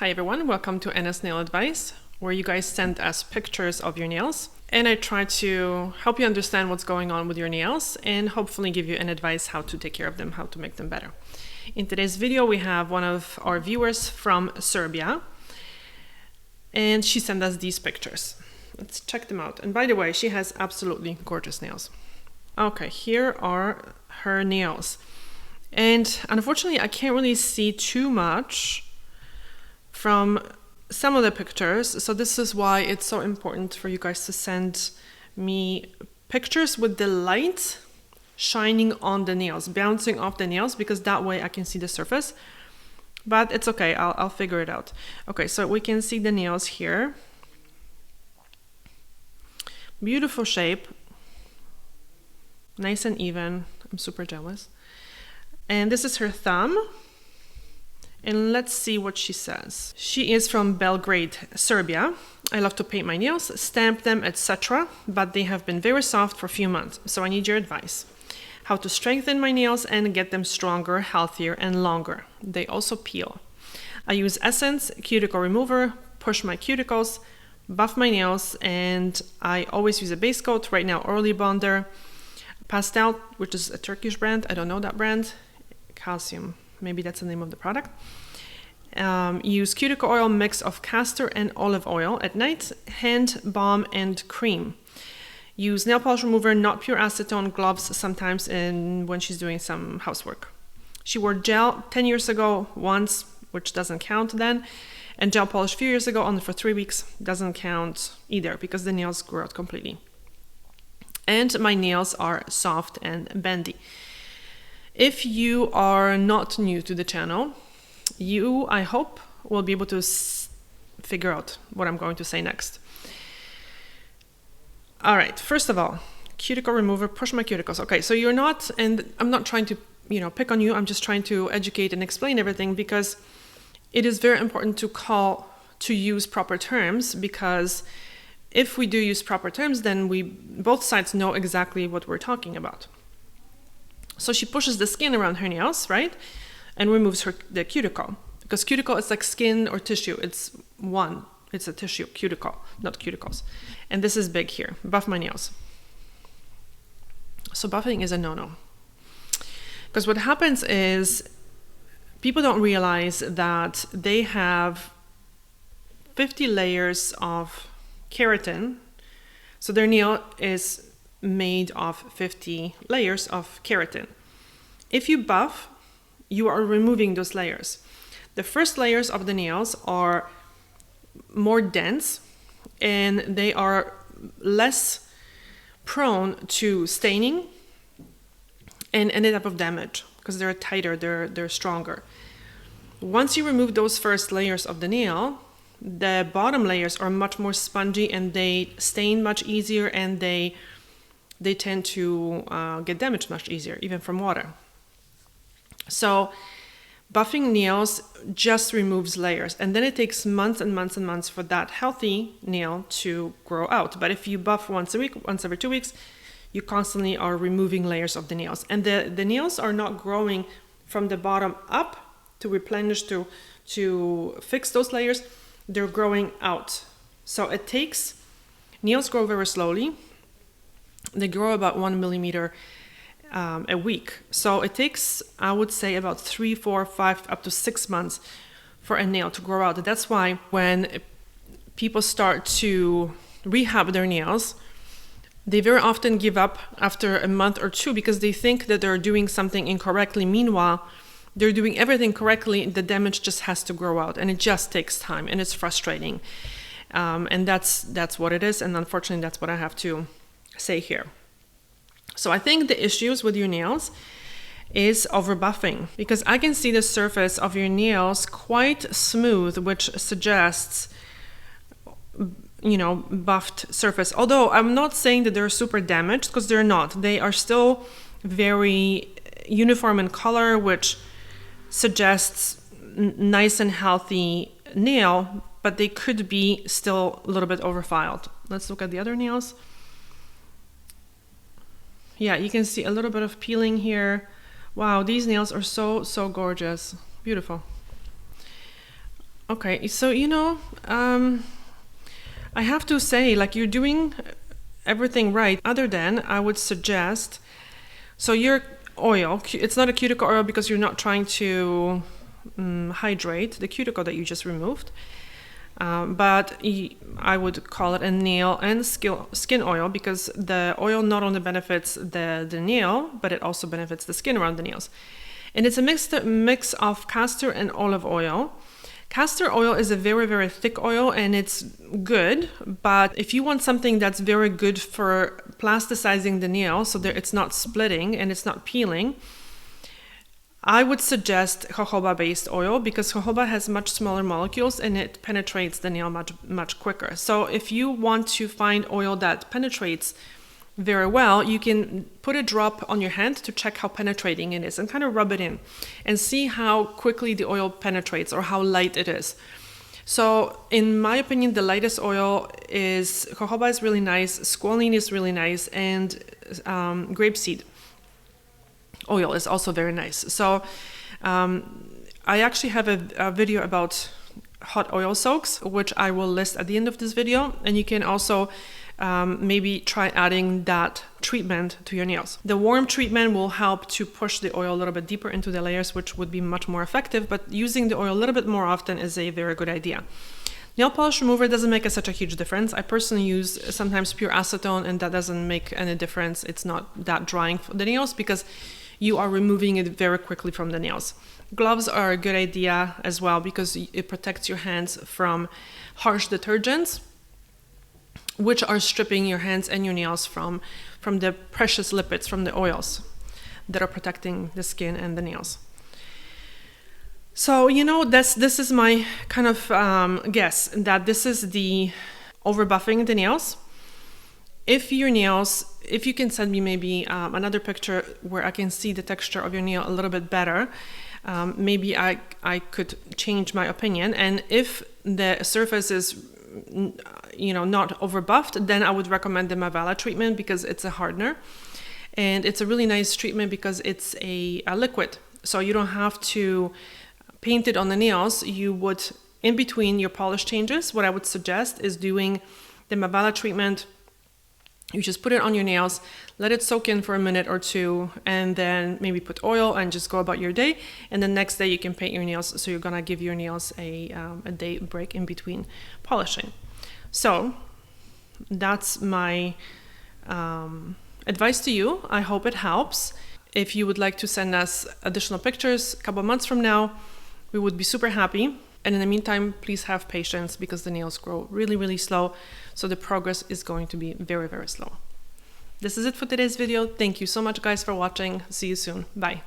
Hi everyone, welcome to NS Nail Advice, where you guys send us pictures of your nails and I try to help you understand what's going on with your nails and hopefully give you an advice how to take care of them, how to make them better. In today's video we have one of our viewers from Serbia and she sent us these pictures. Let's check them out. And by the way, she has absolutely gorgeous nails. Okay, here are her nails. And unfortunately I can't really see too much from some of the pictures, so this is why it's so important for you guys to send me pictures with the light shining on the nails, bouncing off the nails, because that way I can see the surface. But it's okay, I'll figure it out. Okay, so we can see the nails here. Beautiful shape, nice and even. I'm super jealous. And this is her thumb. And let's see what she says. She is from Belgrade, Serbia. I love to paint my nails, stamp them, etc. But they have been very soft for a few months, so I need your advice. How to strengthen my nails and get them stronger, healthier, and longer. They also peel. I use Essence, cuticle remover, push my cuticles, buff my nails, and I always use a base coat. Right now, Early Bonder, Pastel, which is a Turkish brand. I don't know that brand. Calcium. Maybe that's the name of the product. Use cuticle oil mix of castor and olive oil at night, hand, balm, and cream. Use nail polish remover, not pure acetone, gloves sometimes when she's doing some housework. She wore gel 10 years ago once, which doesn't count then, and gel polish a few years ago only for 3 weeks, doesn't count either because the nails grew out completely. And my nails are soft and bendy. If you are not new to the channel, you, I hope, will be able to figure out what I'm going to say next. All right, first of all, cuticle remover, push my cuticles. Okay, so you're not, and I'm not trying to, pick on you. I'm just trying to educate and explain everything because it is very important to use proper terms, because if we do use proper terms, then both sides know exactly what we're talking about. So she pushes the skin around her nails, right? And removes the cuticle. Because cuticle is like skin or tissue. It's a tissue, cuticle, not cuticles. And this is big here. Buff my nails. So buffing is a no-no. Because what happens is people don't realize that they have 50 layers of keratin. So their nail is made of 50 layers of keratin. If you buff, you are removing those layers. The first layers of the nails are more dense and they are less prone to staining and any type of damage because they're tighter, they're stronger. Once you remove those first layers of the nail, the bottom layers are much more spongy and they stain much easier and they tend to get damaged much easier, even from water. So buffing nails just removes layers, and then it takes months and months and months for that healthy nail to grow out. But if you buff once a week, once every 2 weeks, you constantly are removing layers of the nails. And the nails are not growing from the bottom up to replenish, to fix those layers. They're growing out. So nails grow very slowly. They grow about 1 millimeter a week. So it takes, I would say, about 3, 4, 5, up to 6 months for a nail to grow out. That's why when people start to rehab their nails, they very often give up after a month or 2 because they think that they're doing something incorrectly. Meanwhile, they're doing everything correctly. The damage just has to grow out, and it just takes time, and it's frustrating. And that's what it is, and unfortunately, that's what I have to say here. So I think the issues with your nails is over buffing, because I can see the surface of your nails quite smooth, which suggests buffed surface. Although I'm not saying that they're super damaged, because they're not. They are still very uniform in color, which suggests nice and healthy nail, but they could be still a little bit overfiled. Let's look at the other nails. Yeah, you can see a little bit of peeling here. Wow, these nails are so gorgeous. Beautiful. Okay, so I have to say, like, you're doing everything right, other than I would suggest, so your oil, it's not a cuticle oil because you're not trying to hydrate the cuticle that you just removed, but I would call it a nail and skin oil, because the oil not only benefits the nail, but it also benefits the skin around the nails. And it's a mix of castor and olive oil. Castor oil is a very, very thick oil, and it's good, but if you want something that's very good for plasticizing the nail so that it's not splitting and it's not peeling, I would suggest jojoba based oil, because jojoba has much smaller molecules and it penetrates the nail much quicker. So if you want to find oil that penetrates very well, you can put a drop on your hand to check how penetrating it is and kind of rub it in and see how quickly the oil penetrates or how light it is. So in my opinion, the lightest oil is jojoba is really nice, squalene is really nice, and grapeseed oil is also very nice. So I actually have a video about hot oil soaks, which I will list at the end of this video, and you can also maybe try adding that treatment to your nails. The warm treatment will help to push the oil a little bit deeper into the layers, which would be much more effective, but using the oil a little bit more often is a very good idea. Nail polish remover doesn't make such a huge difference. I personally use sometimes pure acetone, and that doesn't make any difference. It's not that drying for the nails because you are removing it very quickly from the nails. Gloves are a good idea as well, because it protects your hands from harsh detergents, which are stripping your hands and your nails from the precious lipids from the oils that are protecting the skin and the nails. So, this is my kind of guess that this is the overbuffing the nails. If you can send me maybe another picture where I can see the texture of your nail a little bit better, maybe I could change my opinion. And if the surface is not overbuffed, then I would recommend the Mavala treatment, because it's a hardener, and it's a really nice treatment because it's a liquid, so you don't have to paint it on the nails. You would, in between your polish changes, what I would suggest is doing the Mavala treatment. You just put it on your nails, let it soak in for a minute or two, and then maybe put oil and just go about your day. And the next day you can paint your nails. So you're gonna give your nails a day break in between polishing. So that's my advice to you. I hope it helps. If you would like to send us additional pictures a couple months from now, we would be super happy. And in the meantime, please have patience, because the nails grow really, really slow. So the progress is going to be very, very slow. This is it for today's video. Thank you so much, guys, for watching. See you soon. Bye.